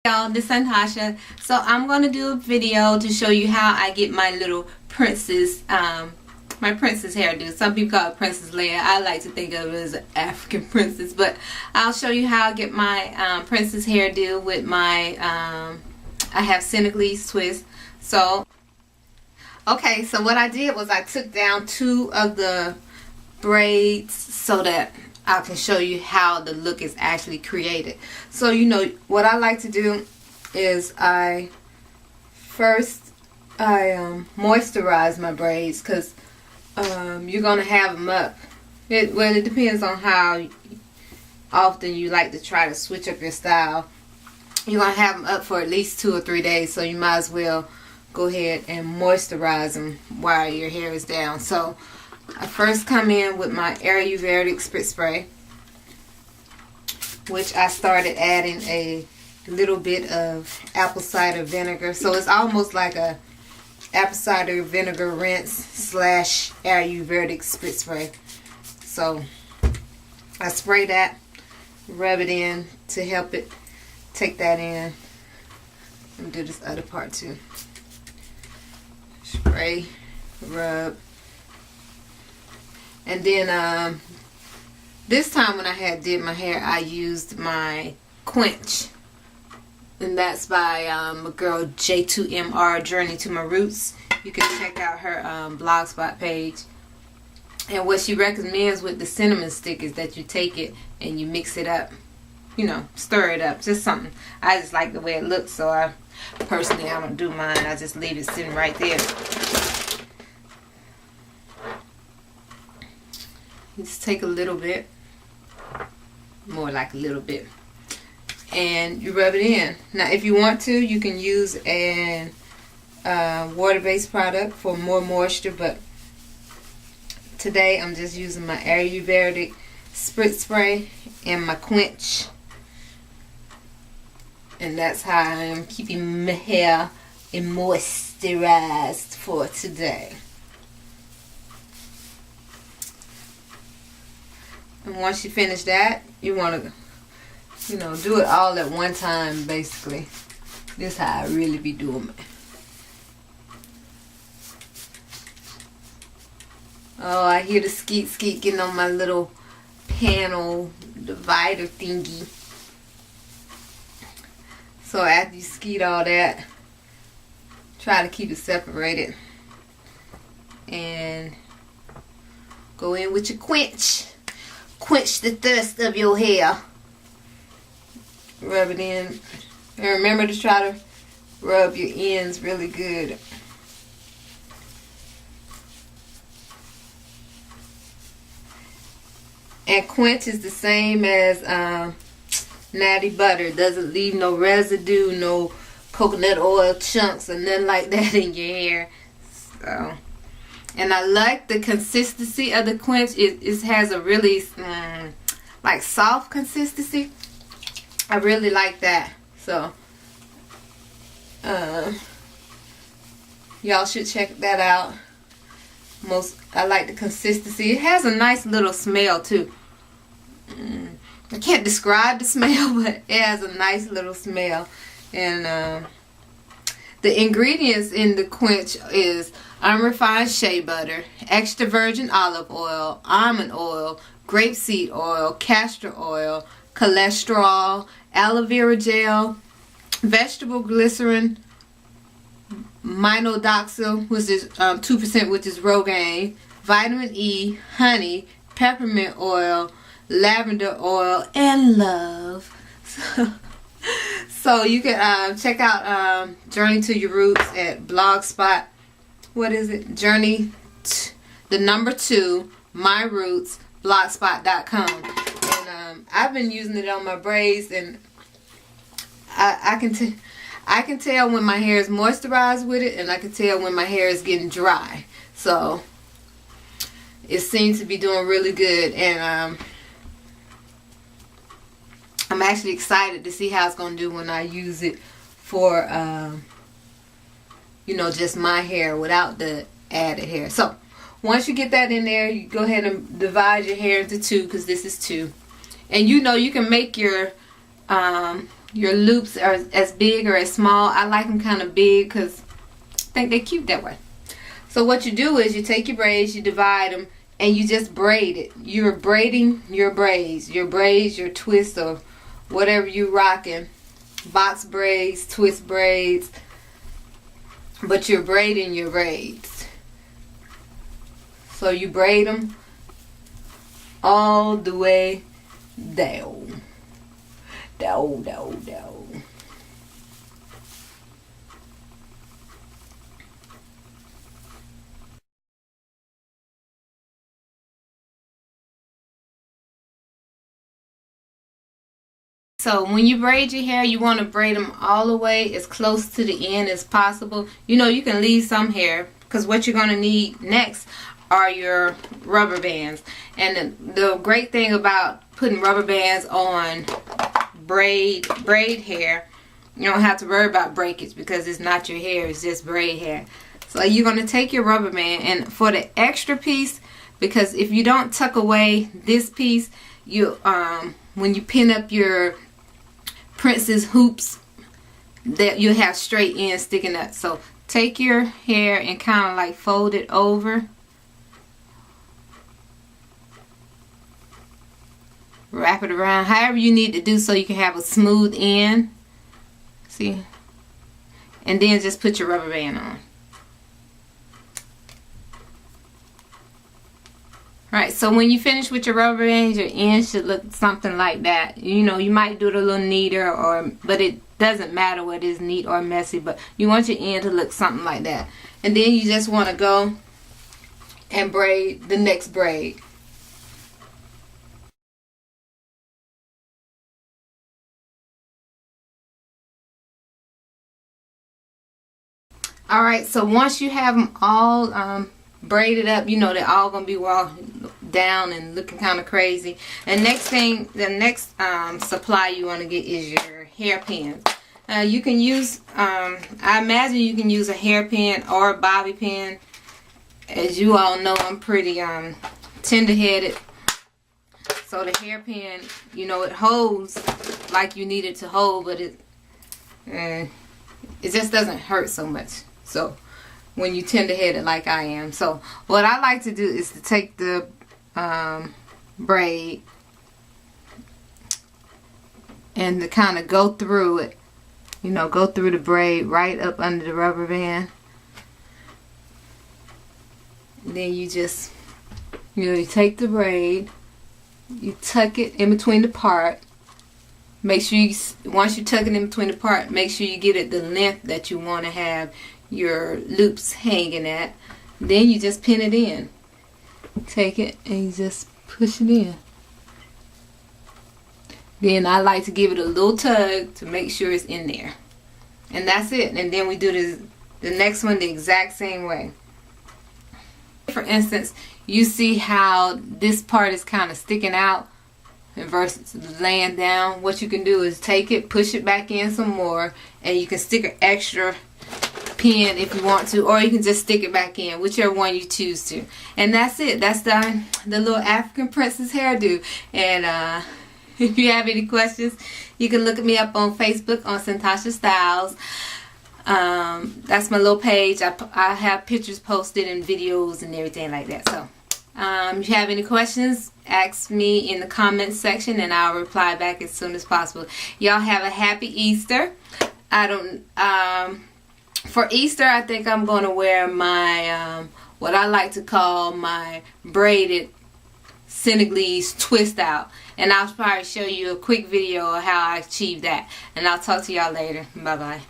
Y'all, this is Santasha. So I'm going to do a video to show you how I get my little princess, my princess hairdo. Some people call it princess layer. I like to think of it as an African princess, but I'll show you how I get my princess hairdo with my, I have Senegalese twist. So, okay, so what I did was I took down 2 of the braids so that I can show you how the look is actually created. So you know what I like to do is I moisturize my braids because you're gonna have them up. It depends on how often you like to try to switch up your style. You're gonna have them up for at least 2 or 3 days, so you might as well go ahead and moisturize them while your hair is down. So I first come in with my Ayurvedic spritz spray, which I started adding a little bit of apple cider vinegar. So it's almost like a apple cider vinegar rinse slash Ayurvedic spritz spray. So I spray that, rub it in to help it take that in. Let me do this other part too. Spray, rub. And then this time when I did my hair, I used my Quench, and that's by a girl J2MR, Journey to My Roots. You can check out her blogspot page. And what she recommends with the cinnamon stick is that you take it and you mix it up, you know, stir it up, just something. I just like the way it looks, so I don't do mine. I just leave it sitting right there. You just take a little bit, more like a little bit, and you rub it in. Now if you want to, you can use a water-based product for more moisture, but today I'm just using my Ayurvedic spritz spray and my Quench, and that's how I am keeping my hair moisturized for today. And once you finish that, you want to, you know, do it all at one time, basically. This is how I really be doing it. Oh, I hear the skeet getting on my little panel divider thingy. So after you skeet all that, try to keep it separated. And go in with your Quench. Quench the thirst of your hair. Rub it in. And remember to try to rub your ends really good. And Quench is the same as Natty Butter. It doesn't leave no residue, no coconut oil chunks or nothing like that in your hair. So, and I like the consistency of the Quench. It has a really like soft consistency. I really like that. So y'all should check that out. I like the consistency. It has a nice little smell too. I can't describe the smell, but it has a nice little smell. And the ingredients in the Quench is unrefined shea butter, extra virgin olive oil, almond oil, grapeseed oil, castor oil, cholesterol, aloe vera gel, vegetable glycerin, minoxidil, which is 2%, which is Rogaine, vitamin E, honey, peppermint oil, lavender oil, and love. So you can check out Journey to Your Roots at blogspot. What is it? Journey, the number 2, my roots, blogspot.com. And I've been using it on my braids, and I can tell when my hair is moisturized with it, and I can tell when my hair is getting dry. So it seems to be doing really good, and I'm actually excited to see how it's going to do when I use it for you know, just my hair without the added hair. So once you get that in there, you go ahead and divide your hair into 2, because this is 2. And you know, you can make your your loops are as big or as small. I like them kind of big because I think they're cute that way. So what you do is you take your braids, you divide them, and you just braid it. You're braiding your braids, your twists, or whatever you rocking. Box braids, twist braids, but you're braiding your braids. So you braid them all the way down. Down. So when you braid your hair, you want to braid them all the way as close to the end as possible. You know, you can leave some hair because what you're going to need next are your rubber bands. And the great thing about putting rubber bands on braid hair, you don't have to worry about breakage because it's not your hair, it's just braid hair. So you're going to take your rubber band, and for the extra piece, because if you don't tuck away this piece, you when you pin up your princess hoops, that you'll have straight ends sticking up. So take your hair and kind of like fold it over, wrap it around however you need to do so you can have a smooth end. See? And then just put your rubber band on. Right, so when you finish with your rubber bands, your end should look something like that. You know, you might do it a little neater, but it doesn't matter whether it's neat or messy, but you want your end to look something like that. And then you just want to go and braid the next braid. Alright, so once you have them all braided up, you know they're all going to be well down and looking kind of crazy. And the next supply you want to get is your hairpin. You can use, I imagine you can use a hairpin or a bobby pin. As you all know, I'm pretty tender-headed. So the hairpin, you know, it holds like you need it to hold, but it just doesn't hurt so much. So when you tender-headed like I am. So what I like to do is to take the braid and to kind of go through it. You know, go through the braid right up under the rubber band. And then you just, you know, you take the braid, you tuck it in between the part. Make sure you, once you tuck it in between the part, make sure you get it the length that you want to have your loops hanging at. Then you just pin it in. Take it and you just push it in. Then I like to give it a little tug to make sure it's in there. And that's it. And then we do the next one the exact same way. For instance, you see how this part is kind of sticking out versus laying down. What you can do is take it, push it back in some more, and you can stick an extra pin if you want to, or you can just stick it back in, whichever one you choose to. And that's it. That's the little African princess hairdo. And if you have any questions, you can look me up on Facebook on Santasha Styles. That's my little page. I have pictures posted and videos and everything like that. So if you have any questions, ask me in the comments section and I'll reply back as soon as possible. Y'all have a happy Easter. For Easter, I think I'm going to wear my what I like to call my braided Senegalese twist out. And I'll probably show you a quick video of how I achieved that. And I'll talk to y'all later. Bye bye.